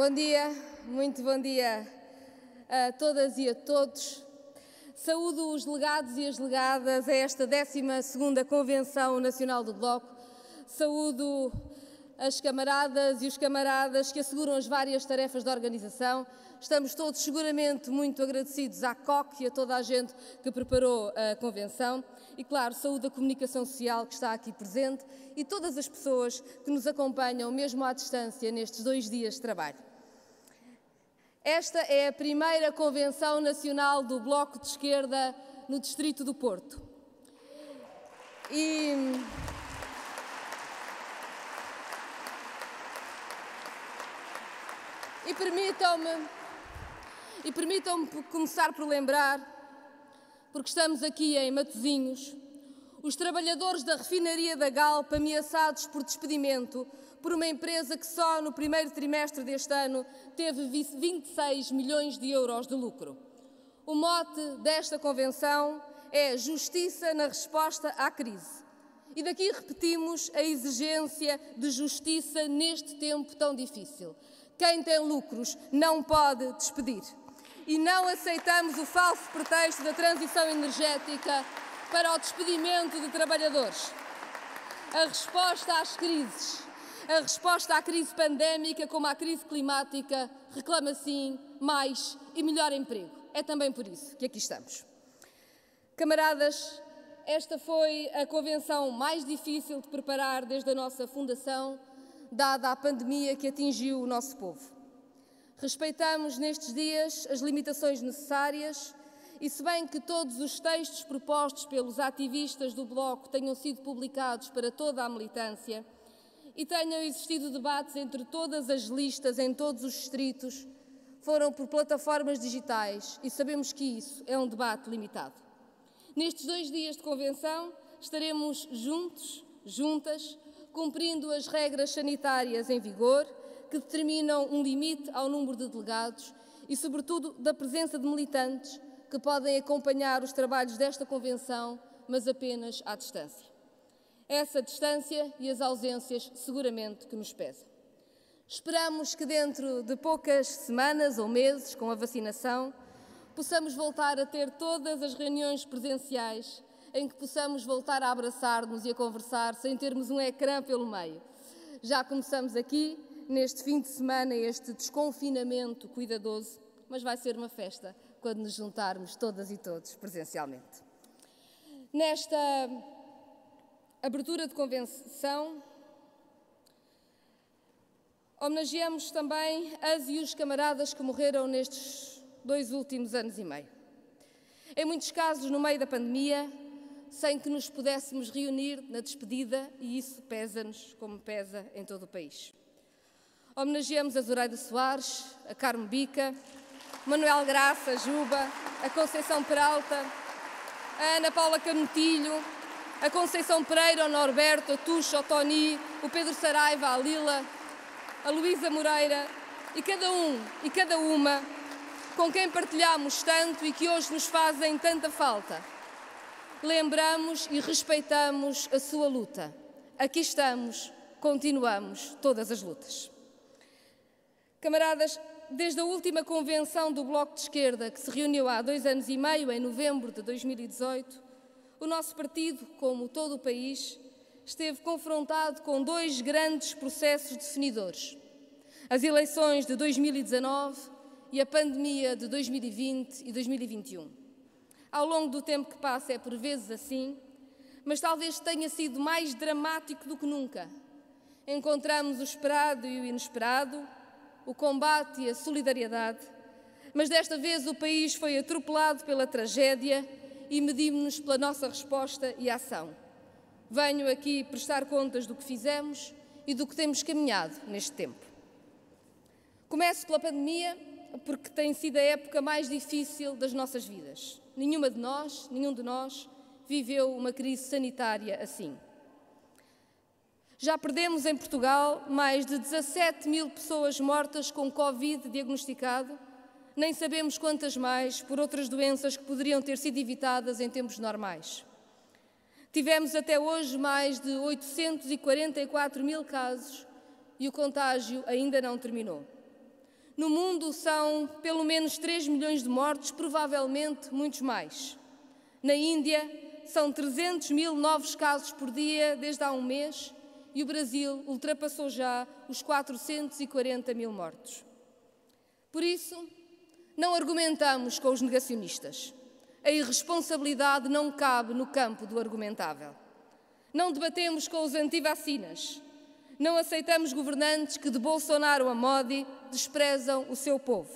Bom dia, muito bom dia a todas e a todos. Saúdo os delegados e as delegadas a esta 12ª Convenção Nacional do Bloco. Saúdo as camaradas e os camaradas que asseguram as várias tarefas da organização. Estamos todos seguramente muito agradecidos à COC e a toda a gente que preparou a Convenção. E, claro, saúdo a comunicação social que está aqui presente e todas as pessoas que nos acompanham, mesmo à distância, nestes 2 dias de trabalho. Esta é a primeira Convenção Nacional do Bloco de Esquerda no Distrito do Porto. E permitam-me começar por lembrar, porque estamos aqui em Matosinhos, os trabalhadores da refinaria da Galp ameaçados por despedimento por uma empresa que só no primeiro trimestre deste ano teve 26 milhões de euros de lucro. O mote desta Convenção é Justiça na resposta à crise. E daqui repetimos a exigência de justiça neste tempo tão difícil. Quem tem lucros não pode despedir. E não aceitamos o falso pretexto da transição energética para o despedimento de trabalhadores. A resposta às crises, a resposta à crise pandémica como à crise climática, reclama sim mais e melhor emprego. É também por isso que aqui estamos. Camaradas, esta foi a convenção mais difícil de preparar desde a nossa fundação, dada a pandemia que atingiu o nosso povo. Respeitamos nestes dias as limitações necessárias e, se bem que todos os textos propostos pelos ativistas do Bloco tenham sido publicados para toda a militância e tenham existido debates entre todas as listas em todos os distritos, foram por plataformas digitais e sabemos que isso é um debate limitado. Nestes 2 dias de convenção estaremos juntos, juntas, cumprindo as regras sanitárias em vigor, que determinam um limite ao número de delegados e, sobretudo, da presença de militantes que podem acompanhar os trabalhos desta Convenção, mas apenas à distância. Essa distância e as ausências seguramente que nos pesam. Esperamos que dentro de poucas semanas ou meses, com a vacinação, possamos voltar a ter todas as reuniões presenciais em que possamos voltar a abraçar-nos e a conversar sem termos um ecrã pelo meio. Já começamos aqui, neste fim de semana, este desconfinamento cuidadoso, mas vai ser uma festa quando nos juntarmos todas e todos presencialmente. Nesta abertura de convenção, homenageamos também as e os camaradas que morreram nestes 2 últimos anos e meio. Em muitos casos, no meio da pandemia, sem que nos pudéssemos reunir na despedida, e isso pesa-nos como pesa em todo o país. Homenageamos a Zoraida Soares, a Carmo Bica, Manuel Graça, Juba, a Conceição Peralta, a Ana Paula Canutilho, a Conceição Pereira, o Norberto, a Tuxa, o Toni, o Pedro Saraiva, a Lila, a Luísa Moreira e cada um e cada uma com quem partilhamos tanto e que hoje nos fazem tanta falta. Lembramos e respeitamos a sua luta. Aqui estamos, continuamos todas as lutas. Camaradas, desde a última convenção do Bloco de Esquerda, que se reuniu há 2 anos e meio, em novembro de 2018, o nosso partido, como todo o país, esteve confrontado com 2 grandes processos definidores: as eleições de 2019 e a pandemia de 2020 e 2021. Ao longo do tempo que passa é por vezes assim, mas talvez tenha sido mais dramático do que nunca. Encontramos o esperado e o inesperado, o combate e a solidariedade, mas desta vez o país foi atropelado pela tragédia e medimos-nos pela nossa resposta e ação. Venho aqui prestar contas do que fizemos e do que temos caminhado neste tempo. Começo pela pandemia, porque tem sido a época mais difícil das nossas vidas. Nenhum de nós, viveu uma crise sanitária assim. Já perdemos em Portugal mais de 17 mil pessoas mortas com Covid diagnosticado, nem sabemos quantas mais por outras doenças que poderiam ter sido evitadas em tempos normais. Tivemos até hoje mais de 844 mil casos e o contágio ainda não terminou. No mundo são pelo menos 3 milhões de mortos, provavelmente muitos mais. Na Índia são 300 mil novos casos por dia desde há um mês e o Brasil ultrapassou já os 440 mil mortos. Por isso, não argumentamos com os negacionistas. A irresponsabilidade não cabe no campo do argumentável. Não debatemos com os antivacinas. Não aceitamos governantes que, de Bolsonaro a Modi, desprezam o seu povo.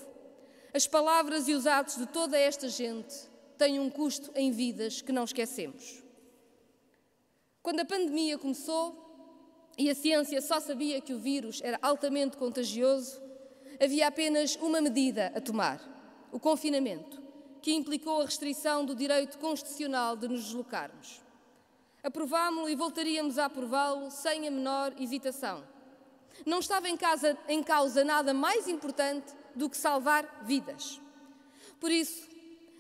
As palavras e os atos de toda esta gente têm um custo em vidas que não esquecemos. Quando a pandemia começou e a ciência só sabia que o vírus era altamente contagioso, havia apenas uma medida a tomar: o confinamento, que implicou a restrição do direito constitucional de nos deslocarmos. Aprovámo-lo e voltaríamos a aprová-lo sem a menor hesitação. Não estava em causa nada mais importante do que salvar vidas. Por isso,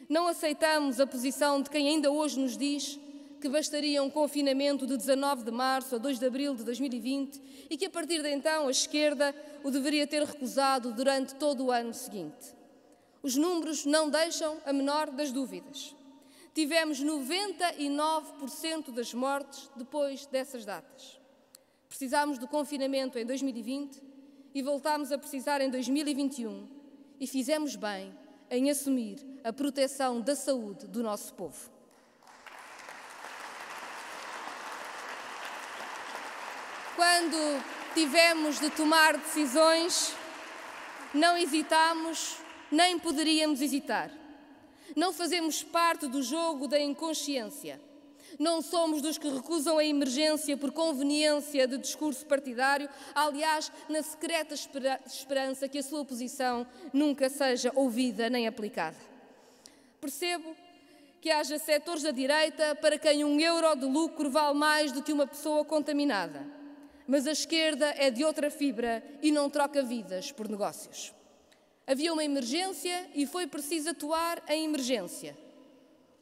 não aceitamos a posição de quem ainda hoje nos diz que bastaria um confinamento de 19 de março a 2 de abril de 2020 e que, a partir de então, a esquerda o deveria ter recusado durante todo o ano seguinte. Os números não deixam a menor das dúvidas. Tivemos 99% das mortes depois dessas datas. Precisámos do confinamento em 2020 e voltámos a precisar em 2021 e fizemos bem em assumir a proteção da saúde do nosso povo. Quando tivemos de tomar decisões, não hesitámos, nem poderíamos hesitar. Não fazemos parte do jogo da inconsciência. Não somos dos que recusam a emergência por conveniência de discurso partidário, aliás, na secreta esperança que a sua posição nunca seja ouvida nem aplicada. Percebo que haja setores da direita para quem €1 de lucro vale mais do que uma pessoa contaminada. Mas a esquerda é de outra fibra e não troca vidas por negócios. Havia uma emergência e foi preciso atuar em emergência.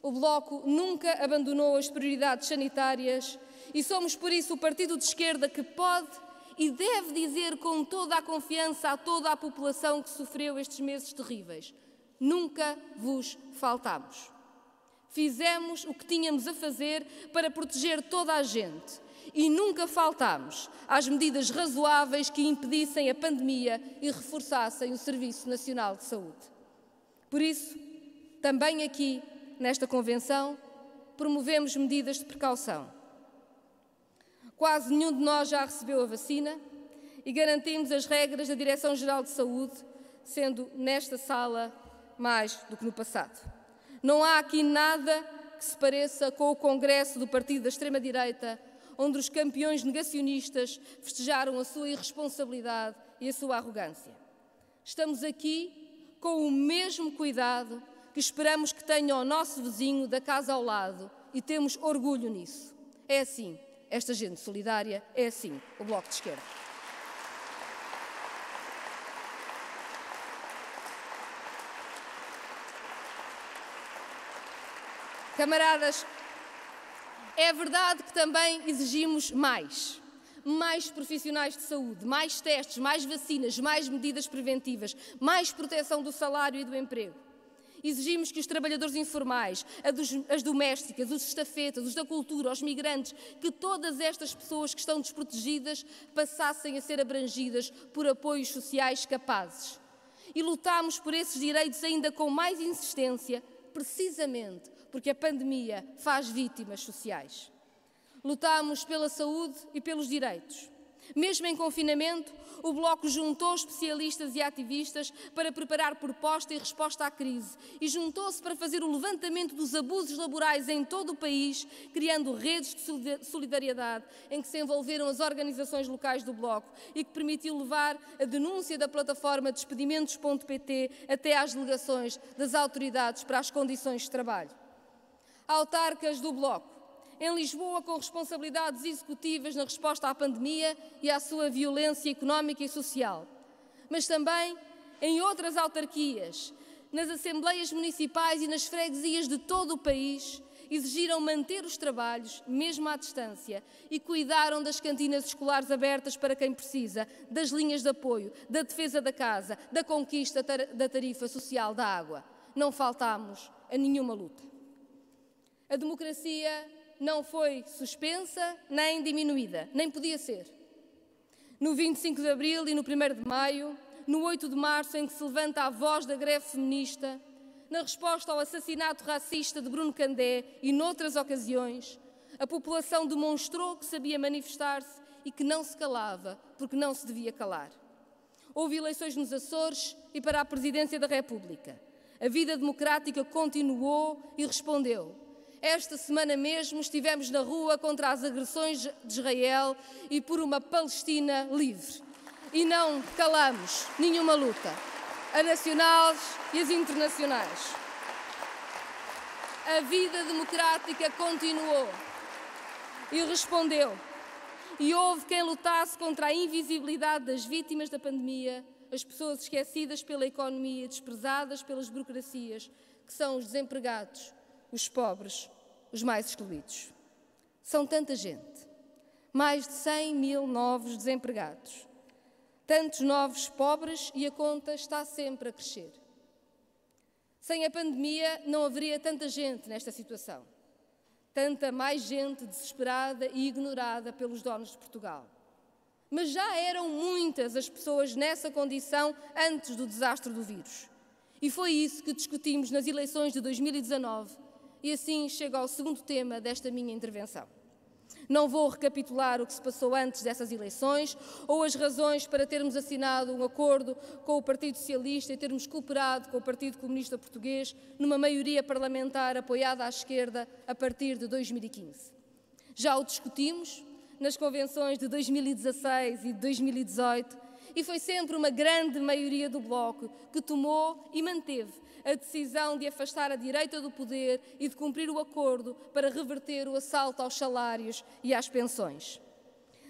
O Bloco nunca abandonou as prioridades sanitárias e somos, por isso, o partido de esquerda que pode e deve dizer com toda a confiança a toda a população que sofreu estes meses terríveis: nunca vos faltámos. Fizemos o que tínhamos a fazer para proteger toda a gente e nunca faltámos às medidas razoáveis que impedissem a pandemia e reforçassem o Serviço Nacional de Saúde. Por isso, também aqui, nesta Convenção, promovemos medidas de precaução. Quase nenhum de nós já recebeu a vacina e garantimos as regras da Direção-Geral de Saúde, sendo nesta sala mais do que no passado. Não há aqui nada que se pareça com o Congresso do Partido da Extrema-Direita, onde os campeões negacionistas festejaram a sua irresponsabilidade e a sua arrogância. Estamos aqui com o mesmo cuidado que esperamos que tenha o nosso vizinho da casa ao lado e temos orgulho nisso. É assim esta gente solidária, é assim o Bloco de Esquerda. Camaradas, é verdade que também exigimos mais profissionais de saúde, mais testes, mais vacinas, mais medidas preventivas, mais proteção do salário e do emprego. Exigimos que os trabalhadores informais, as domésticas, os estafetas, os da cultura, os migrantes, que todas estas pessoas que estão desprotegidas passassem a ser abrangidas por apoios sociais capazes. E lutamos por esses direitos ainda com mais insistência, precisamente porque a pandemia faz vítimas sociais. Lutamos pela saúde e pelos direitos. Mesmo em confinamento, o Bloco juntou especialistas e ativistas para preparar proposta e resposta à crise e juntou-se para fazer o levantamento dos abusos laborais em todo o país, criando redes de solidariedade em que se envolveram as organizações locais do Bloco e que permitiu levar a denúncia da plataforma despedimentos.pt até às delegações das autoridades para as condições de trabalho. Autarcas do Bloco, em Lisboa com responsabilidades executivas na resposta à pandemia e à sua violência económica e social, mas também em outras autarquias, nas assembleias municipais e nas freguesias de todo o país, exigiram manter os trabalhos, mesmo à distância, e cuidaram das cantinas escolares abertas para quem precisa, das linhas de apoio, da defesa da casa, da conquista da tarifa social da água. Não faltámos a nenhuma luta. A democracia não foi suspensa nem diminuída, nem podia ser. No 25 de abril e no 1º de maio, no 8 de março, em que se levanta a voz da greve feminista, na resposta ao assassinato racista de Bruno Candé e noutras ocasiões, a população demonstrou que sabia manifestar-se e que não se calava, porque não se devia calar. Houve eleições nos Açores e para a presidência da República. A vida democrática continuou e respondeu. Esta semana mesmo estivemos na rua contra as agressões de Israel e por uma Palestina livre. E não calamos nenhuma luta, a nacionais e as internacionais. A vida democrática continuou e respondeu. E houve quem lutasse contra a invisibilidade das vítimas da pandemia, as pessoas esquecidas pela economia, desprezadas pelas burocracias, que são os desempregados, os pobres, os mais excluídos. São tanta gente, mais de 100 mil novos desempregados, tantos novos pobres e a conta está sempre a crescer. Sem a pandemia não haveria tanta gente nesta situação, tanta mais gente desesperada e ignorada pelos donos de Portugal. Mas já eram muitas as pessoas nessa condição antes do desastre do vírus. E foi isso que discutimos nas eleições de 2019 e assim chego ao segundo tema desta minha intervenção. Não vou recapitular o que se passou antes dessas eleições ou as razões para termos assinado um acordo com o Partido Socialista e termos cooperado com o Partido Comunista Português numa maioria parlamentar apoiada à esquerda a partir de 2015. Já o discutimos nas convenções de 2016 e de 2018 e foi sempre uma grande maioria do Bloco que tomou e manteve a decisão de afastar a direita do poder e de cumprir o acordo para reverter o assalto aos salários e às pensões.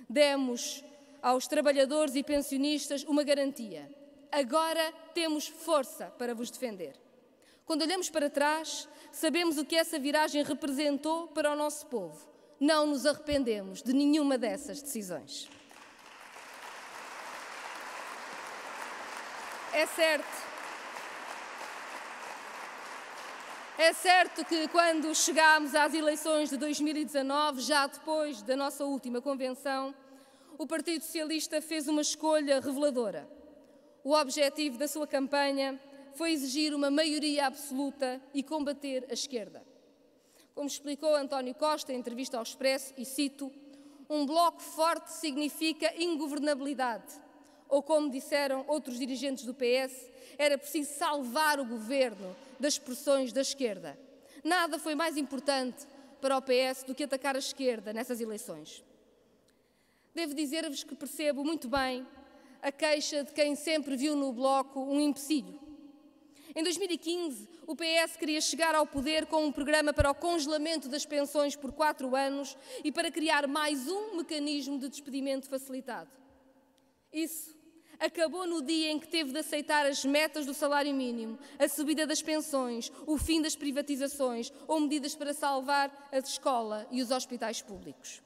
Demos aos trabalhadores e pensionistas uma garantia. Agora temos força para vos defender. Quando olhamos para trás, sabemos o que essa viragem representou para o nosso povo. Não nos arrependemos de nenhuma dessas decisões. É certo que quando chegámos às eleições de 2019, já depois da nossa última convenção, o Partido Socialista fez uma escolha reveladora. O objetivo da sua campanha foi exigir uma maioria absoluta e combater a esquerda. Como explicou António Costa em entrevista ao Expresso, e cito, um bloco forte significa ingovernabilidade. Ou como disseram outros dirigentes do PS, era preciso salvar o governo das pressões da esquerda. Nada foi mais importante para o PS do que atacar a esquerda nessas eleições. Devo dizer-vos que percebo muito bem a queixa de quem sempre viu no Bloco um empecilho. Em 2015, o PS queria chegar ao poder com um programa para o congelamento das pensões por 4 anos e para criar mais um mecanismo de despedimento facilitado. Isso acabou no dia em que teve de aceitar as metas do salário mínimo, a subida das pensões, o fim das privatizações ou medidas para salvar a escola e os hospitais públicos.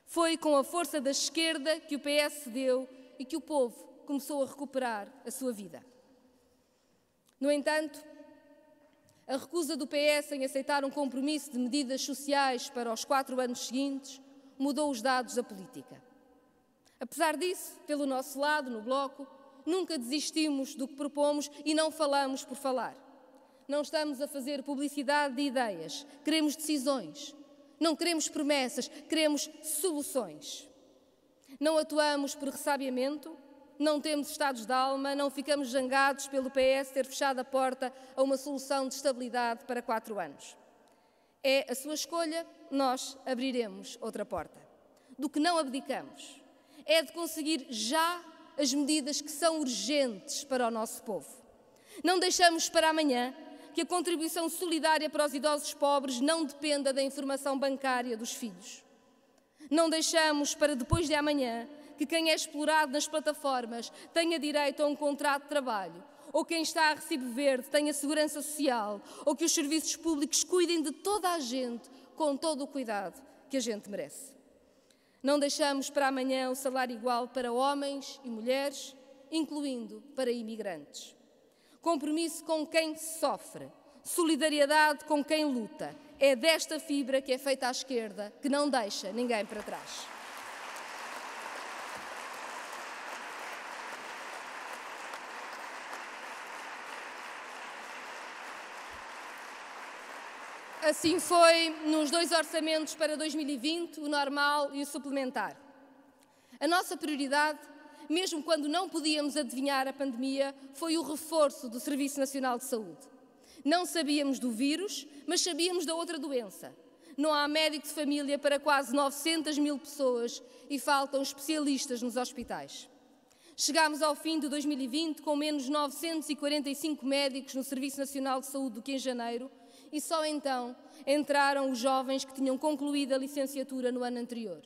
Foi com a força da esquerda que o PS cedeu e que o povo começou a recuperar a sua vida. No entanto, a recusa do PS em aceitar um compromisso de medidas sociais para os 4 anos seguintes mudou os dados da política. Apesar disso, pelo nosso lado, no Bloco, nunca desistimos do que propomos e não falamos por falar. Não estamos a fazer publicidade de ideias, queremos decisões. Não queremos promessas, queremos soluções. Não atuamos por ressabiamento, não temos estados de alma, não ficamos zangados pelo PS ter fechado a porta a uma solução de estabilidade para 4 anos. É a sua escolha, nós abriremos outra porta. Do que não abdicamos é de conseguir já as medidas que são urgentes para o nosso povo. Não deixamos para amanhã que a contribuição solidária para os idosos pobres não dependa da informação bancária dos filhos. Não deixamos para depois de amanhã que quem é explorado nas plataformas tenha direito a um contrato de trabalho ou quem está a recibo verde tenha segurança social, ou que os serviços públicos cuidem de toda a gente com todo o cuidado que a gente merece. Não deixamos para amanhã o salário igual para homens e mulheres, incluindo para imigrantes. Compromisso com quem sofre, solidariedade com quem luta. É desta fibra que é feita a esquerda, que não deixa ninguém para trás. Assim foi nos 2 orçamentos para 2020, o normal e o suplementar. A nossa prioridade, mesmo quando não podíamos adivinhar a pandemia, foi o reforço do Serviço Nacional de Saúde. Não sabíamos do vírus, mas sabíamos da outra doença. Não há médico de família para quase 900 mil pessoas e faltam especialistas nos hospitais. Chegámos ao fim de 2020 com menos 945 médicos no Serviço Nacional de Saúde do que em janeiro, e só então entraram os jovens que tinham concluído a licenciatura no ano anterior.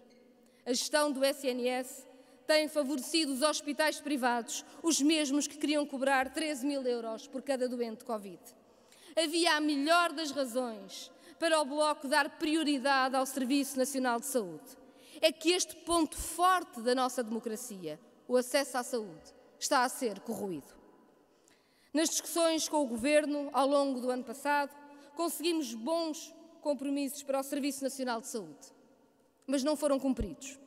A gestão do SNS tem favorecido os hospitais privados, os mesmos que queriam cobrar 13 mil euros por cada doente Covid. Havia a melhor das razões para o Bloco dar prioridade ao Serviço Nacional de Saúde. É que este ponto forte da nossa democracia, o acesso à saúde, está a ser corroído. Nas discussões com o Governo, ao longo do ano passado, conseguimos bons compromissos para o Serviço Nacional de Saúde, mas não foram cumpridos.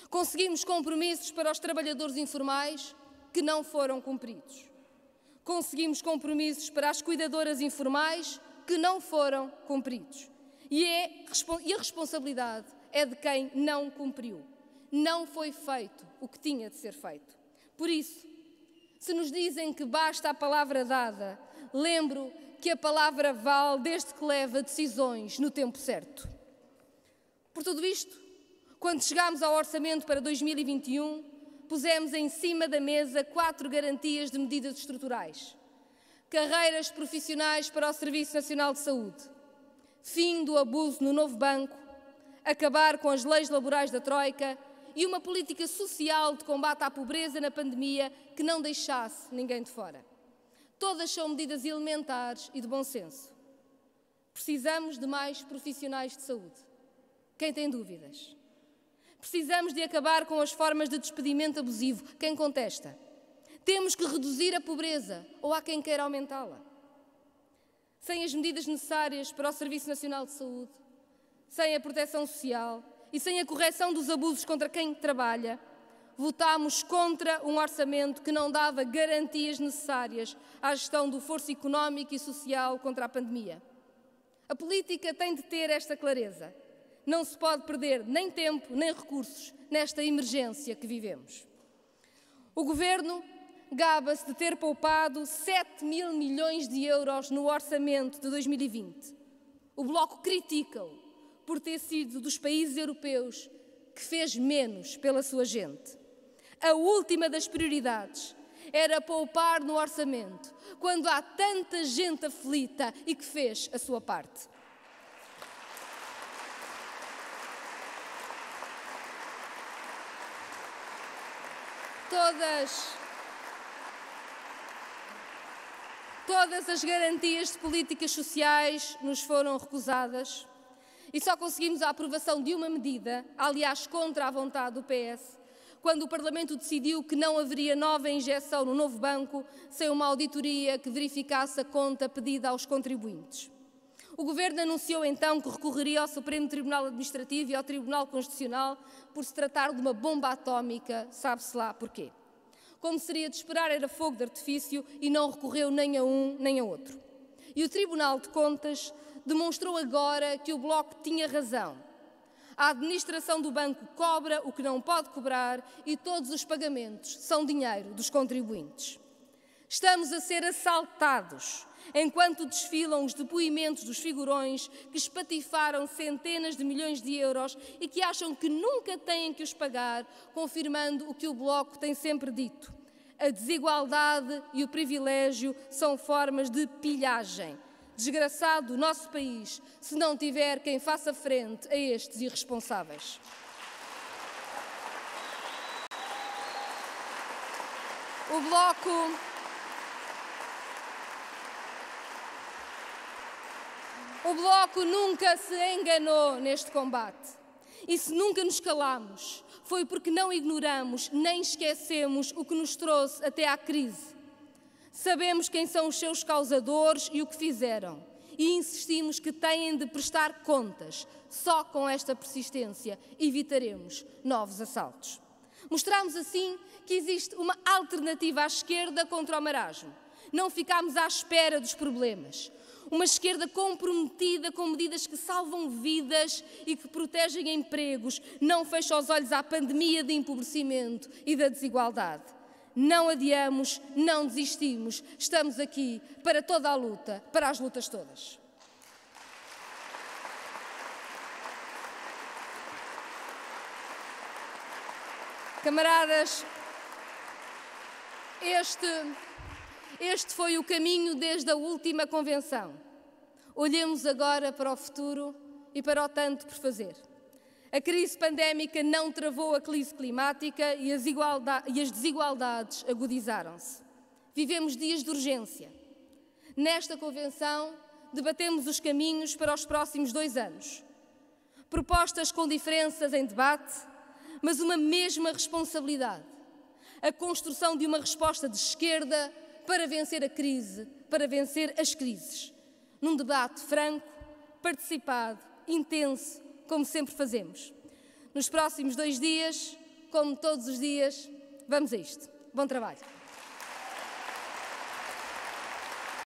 Conseguimos compromissos para os trabalhadores informais que não foram cumpridos. Conseguimos compromissos para as cuidadoras informais que não foram cumpridos. E a responsabilidade é de quem não cumpriu. Não foi feito o que tinha de ser feito. Por isso, se nos dizem que basta a palavra dada, lembro que a palavra vale desde que leva decisões no tempo certo. Por tudo isto, quando chegámos ao orçamento para 2021, pusemos em cima da mesa 4 garantias de medidas estruturais. Carreiras profissionais para o Serviço Nacional de Saúde, fim do abuso no novo banco, acabar com as leis laborais da Troika e uma política social de combate à pobreza na pandemia que não deixasse ninguém de fora. Todas são medidas elementares e de bom senso. Precisamos de mais profissionais de saúde. Quem tem dúvidas? Precisamos de acabar com as formas de despedimento abusivo. Quem contesta? Temos que reduzir a pobreza, ou há quem queira aumentá-la. Sem as medidas necessárias para o Serviço Nacional de Saúde, sem a proteção social e sem a correção dos abusos contra quem trabalha, votámos contra um orçamento que não dava garantias necessárias à gestão do esforço económico e social contra a pandemia. A política tem de ter esta clareza. Não se pode perder nem tempo nem recursos nesta emergência que vivemos. O Governo gaba-se de ter poupado 7 mil milhões de euros no orçamento de 2020. O Bloco critica-o por ter sido dos países europeus que fez menos pela sua gente. A última das prioridades era poupar no orçamento, quando há tanta gente aflita e que fez a sua parte. Todas as garantias de políticas sociais nos foram recusadas e só conseguimos a aprovação de uma medida, aliás, contra a vontade do PS, quando o Parlamento decidiu que não haveria nova injeção no novo banco sem uma auditoria que verificasse a conta pedida aos contribuintes. O Governo anunciou então que recorreria ao Supremo Tribunal Administrativo e ao Tribunal Constitucional por se tratar de uma bomba atómica, sabe-se lá porquê. Como seria de esperar, era fogo de artifício e não recorreu nem a um nem a outro. E o Tribunal de Contas demonstrou agora que o Bloco tinha razão. A administração do banco cobra o que não pode cobrar e todos os pagamentos são dinheiro dos contribuintes. Estamos a ser assaltados enquanto desfilam os depoimentos dos figurões que espatifaram centenas de milhões de euros e que acham que nunca têm que os pagar, confirmando o que o Bloco tem sempre dito. A desigualdade e o privilégio são formas de pilhagem. Desgraçado o nosso país se não tiver quem faça frente a estes irresponsáveis. O Bloco nunca se enganou neste combate. E se nunca nos calamos, foi porque não ignoramos nem esquecemos o que nos trouxe até à crise. Sabemos quem são os seus causadores e o que fizeram. E insistimos que têm de prestar contas. Só com esta persistência evitaremos novos assaltos. Mostramos assim que existe uma alternativa à esquerda contra o marasmo. Não ficámos à espera dos problemas. Uma esquerda comprometida com medidas que salvam vidas e que protegem empregos, não fecha os olhos à pandemia de empobrecimento e da desigualdade. Não adiamos, não desistimos, estamos aqui para toda a luta, para as lutas todas. Camaradas, este foi o caminho desde a última convenção. Olhemos agora para o futuro e para o tanto por fazer. A crise pandémica não travou a crise climática e as desigualdades agudizaram-se. Vivemos dias de urgência. Nesta convenção, debatemos os caminhos para os próximos 2 anos. Propostas com diferenças em debate, mas uma mesma responsabilidade. A construção de uma resposta de esquerda para vencer a crise, para vencer as crises. Num debate franco, participado, intenso, como sempre fazemos. Nos próximos 2 dias, como todos os dias, vamos a isto. Bom trabalho.